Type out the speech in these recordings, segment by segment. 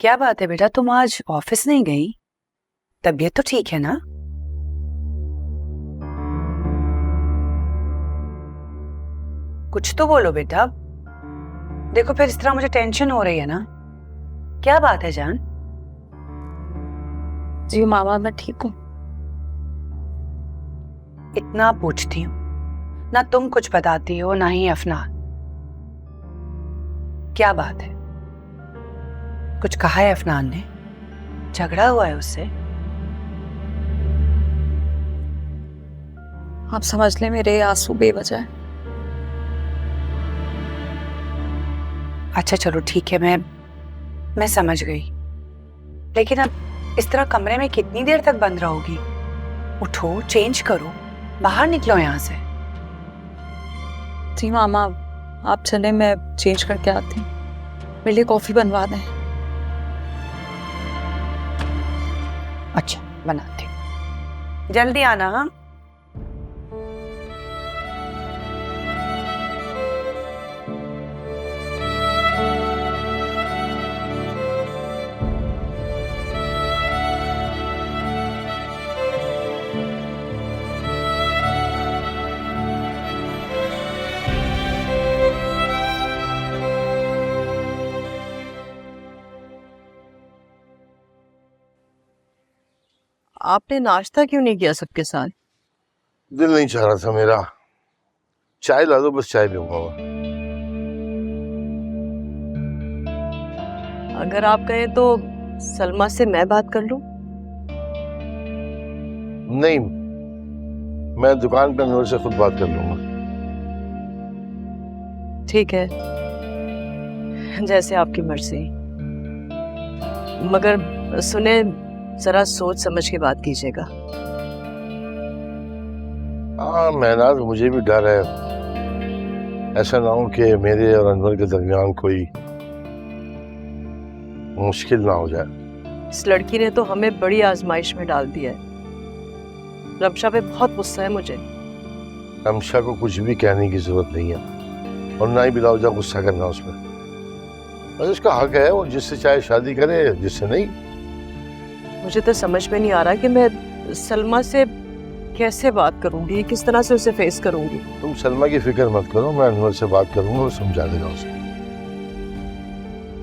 क्या बात है बेटा, तुम आज ऑफिस नहीं गई? तबीयत तो ठीक है ना? कुछ तो बोलो बेटा। देखो फिर इस तरह मुझे टेंशन हो रही है ना। क्या बात है जान? जी मामा मैं ठीक हूँ। इतना पूछती हूँ, ना तुम कुछ बताती हो ना ही अफनान। क्या बात है? कुछ कहा है अफनान ने? झगड़ा हुआ है उससे? आप समझ ले मेरे आंसू बेवजह है। अच्छा चलो ठीक है, मैं समझ गई। लेकिन अब इस तरह कमरे में कितनी देर तक बंद रहोगी? उठो, चेंज करो, बाहर निकलो यहाँ से। जी मामा आप चले, मैं चेंज करके आती हूँ। मेरे लिए कॉफी बनवा दें। अच्छा बनाती हूँ, जल्दी आना। हाँ आपने नाश्ता क्यों नहीं किया सबके साथ? दिल नहीं चाह रहा था मेरा। चाय ला दो, बस चाय पीऊंगा। अगर आप कहें तो सलमा से मैं बात कर लूं? नहीं, मैं दुकान पे अनवर से खुद बात कर लूंगा। ठीक है, जैसे आपकी मर्जी। मगर सुने, जरा सोच समझ के बात कीजिएगा। हाँ मेहनाज, मुझे भी डर है ऐसा ना हो कि मेरे और अनवर के दरमियान कोई मुश्किल ना हो जाए। इस लड़की ने तो हमें बड़ी आजमाइश में डाल दिया है। रमशा पे बहुत गुस्सा है मुझे। रमशा को कुछ भी कहने की जरूरत नहीं है और ना ही बिलावजा गुस्सा करना उसमें। बस उसका हक है, वो जिससे चाहे शादी करे, जिससे नहीं। मुझे तो समझ में नहीं आ रहा कि मैं सलमा से कैसे बात करूंगी, किस तरह से उसे फेस करूंगी। तुम सलमा की फिक्र मत करो, मैं अनवर से बात करूंगा और समझा देगा उसे।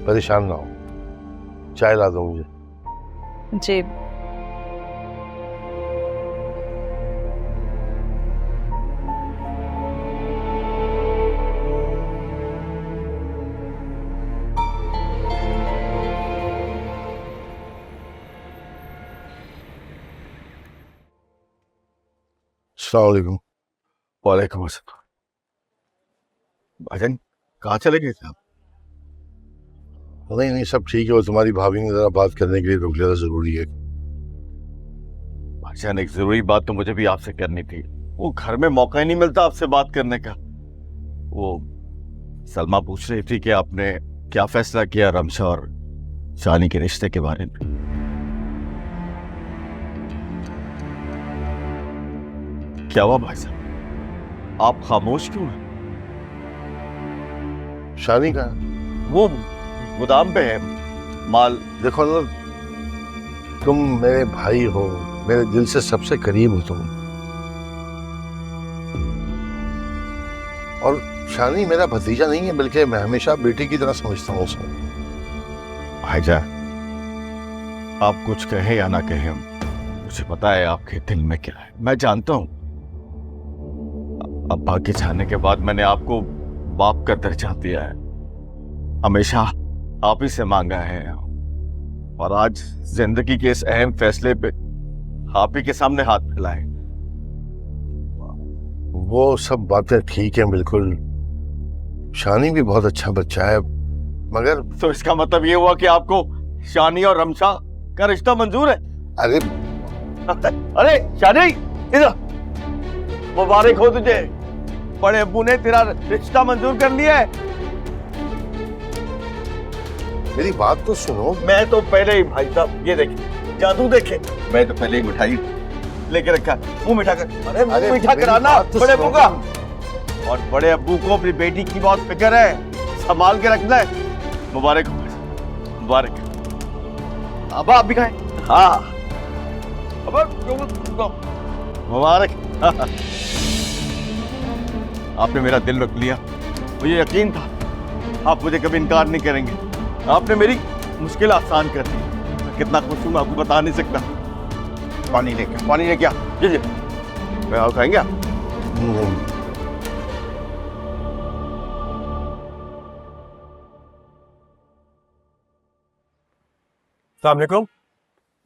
परेशान ना हो, चाय ला दो मुझे। जी अस्सलाम वालेकुम। वालेकुम अस्सलाम। भाईजान कहाँ चले गए थे आप? नहीं नहीं, सब ठीक है। वो तुम्हारी भाभी ने जरा बात करने के लिए रोक लिया था, जरूरी है। भाईजान एक जरूरी बात तो मुझे भी आपसे करनी थी। वो घर में मौका ही नहीं मिलता आपसे बात करने का। वो सलमा पूछ रही थी कि आपने क्या फैसला किया रमशा और शानी के रिश्ते के बारे में। क्या हुआ भाई साहब, आप खामोश क्यों हैं? शानी का वो गोदाम पे है माल। देखो ना, तुम मेरे भाई हो, मेरे दिल से सबसे करीब हो तुम। और शानी मेरा भतीजा नहीं है, बल्कि मैं हमेशा बेटे की तरह समझता हूँ उसे। भाईजान आप कुछ कहें या ना कहें, मुझे पता है आपके दिल में क्या है। मैं जानता हूं अब्बा के जाने के बाद मैंने आपको बाप का दर्जा दिया है, हमेशा आप ही से मांगा है। और आज जिंदगी के इस अहम फैसले पे आप ही के सामने हाथ फैलाए। वो सब बातें ठीक है, बिल्कुल। शानी भी बहुत अच्छा बच्चा है, मगर तो इसका मतलब ये हुआ कि आपको शानी और रमशा का रिश्ता मंजूर है? अरे अरे शानी, इधर मुबारक हो तुझे, बड़े अब्बू ने तेरा रिश्ता मंजूर कर लिया है। मेरी बात तो सुनो। मैं तो पहले ही, भाई साहब ये देखे जादू देखे, मैं तो पहले ही मिठाई लेके रखा। मुंह मीठा कर, अरे मुंह मीठा कराना बड़े अब्बू का। और बड़े अब्बू को अपनी बेटी की बहुत फिक्र है, संभाल के रखना है। मुबारक हो, मुबारक। अब आप भी खाएं। हाँ अब मुबारक। आपने मेरा दिल रख लिया, मुझे यकीन था आप मुझे कभी इनकार नहीं करेंगे। आपने मेरी मुश्किल आसान कर दी। मैं कितना खुश हूं मैं आपको बता नहीं सकता। पानी लेके आ। जी मैं और खाएंगे आप? अस्सलाम वालेकुम।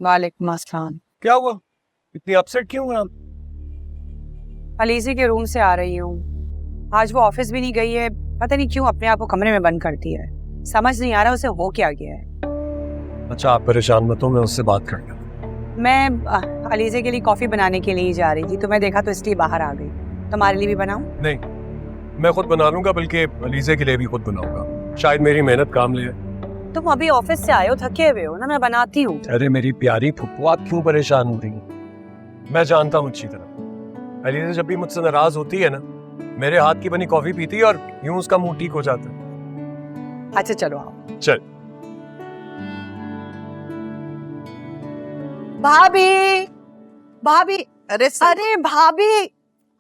वालेकुम अस्सलाम। क्या हुआ, इतनी अपसेट क्यों हैं आप? अलीज़ी के रूम से आ रही हूँ। आज वो ऑफिस भी नहीं गई है, पता नहीं क्यों अपने आप को कमरे में बंद करती है। समझ नहीं आ रहा उसे हो क्या गया है। अच्छा आप परेशान मत हो, मैं उससे बात कर लूँ। मैं अलीज़े के लिए कॉफी बनाने के लिए ही जा रही थी, तो मैं देखा तो इसलिए बाहर आ गई। तुम्हारे लिए भी बनाऊं? नहीं, मैं खुद बना लूंगा, बल्कि अलीज़े के लिए भी खुद बनाऊंगा। शायद मेरी मेहनत काम ले। तुम अभी ऑफिस से आए हो, थके हुए हो ना, मैं बनाती हूँ। अरे मेरी प्यारी फुप्पू, आप क्यों परेशान हो रही हैं? मैं जानता हूँ अच्छी तरह, अलीज़ा जब भी मुझसे नाराज होती है ना, मेरे हाथ की बनी कॉफी पीती है और यूं उसका मुंह ठीक हो जाता है। अच्छा चलो आओ। चल। भाभी, भाभी, अरे भाभी,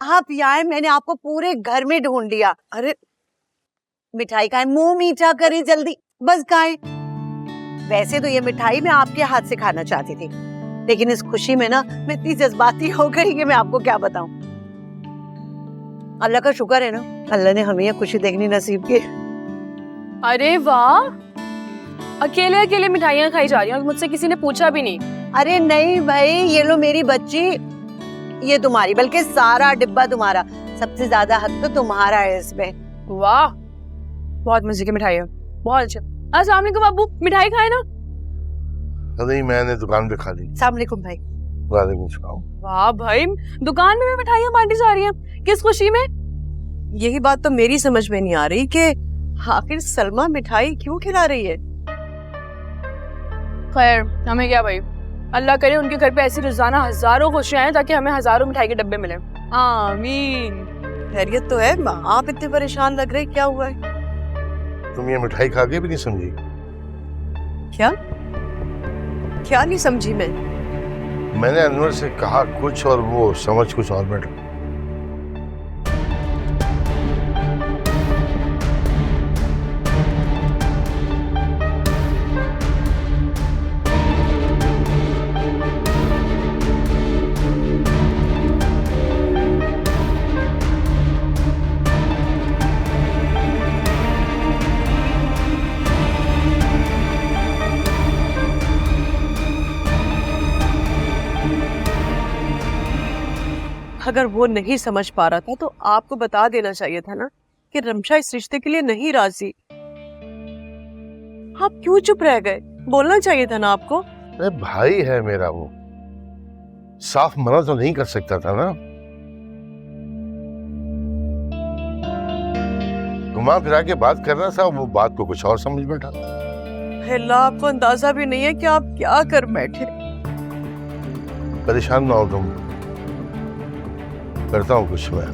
आप यहाँ आए, मैंने आपको पूरे घर में ढूंढ लिया। अरे मिठाई खाएं, मुंह मीठा करें जल्दी, बस खाएं। वैसे तो ये मिठाई मैं आपके हाथ से खाना चाहती थी, लेकिन इस खुशी में ना मैं इतनी जज्बाती हो गई कि मैं आपको क्या बताऊं। अल्लाह का शुक्र है ना, अल्लाह ने हमें ये खुशी देखनी नसीब की। अरे वाह, अकेले अकेले मिठाइयाँ खाई जा रही हैं और मुझसे किसी ने पूछा भी नहीं। अरे नहीं भाई, ये लो मेरी बच्ची, ये तुम्हारी, बल्कि सारा डिब्बा तुम्हारा। सबसे ज्यादा हक तो तुम्हारा है इसमें। वाह, बहुत मजे की मिठाई है, बहुत अच्छा। अस्सलाम वालेकुम बाबू, मिठाई खाए ना? नहीं मैंने दुकान पे खा ली। अस्सलाम वालेकुम भाई। वालेकुम सलाम। वाह भाई, दुकान में भी मिठाइयाँ बांटी जा रही हैं, किस खुशी में? यही बात तो मेरी समझ में नहीं आ रही कि आखिर सलमा मिठाई क्यों खिला रही है। खैर हमें क्या भाई, अल्लाह करे उनके घर पे ऐसी रोजाना हजारों खुशियां आए ताकि हमें हजारों मिठाई के डब्बे मिले। आमीन। खैरियत तो है, आप इतने परेशान लग रहे, क्या हुआ है? तुम ये मिठाई खा के भी नहीं समझी? क्या क्या नहीं समझी मैं? मैंने अनवर से कहा कुछ और वो समझ कुछ और बैठा। अगर वो नहीं समझ पा रहा था तो आपको बता देना चाहिए था ना कि रमशा इस रिश्ते के लिए नहीं राजी। आप क्यों चुप रह गए? बोलना चाहिए था ना आपको। अरे भाई है मेरा, वो साफ मना तो नहीं कर सकता था ना। घुमा फिरा के बात करना था, वो बात को कुछ और समझ बैठा। अल्लाह, आपको अंदाजा भी नहीं है कि आप क्या कर बैठे। परेशान ना हो तुम, करता हूँ कुछ मैं।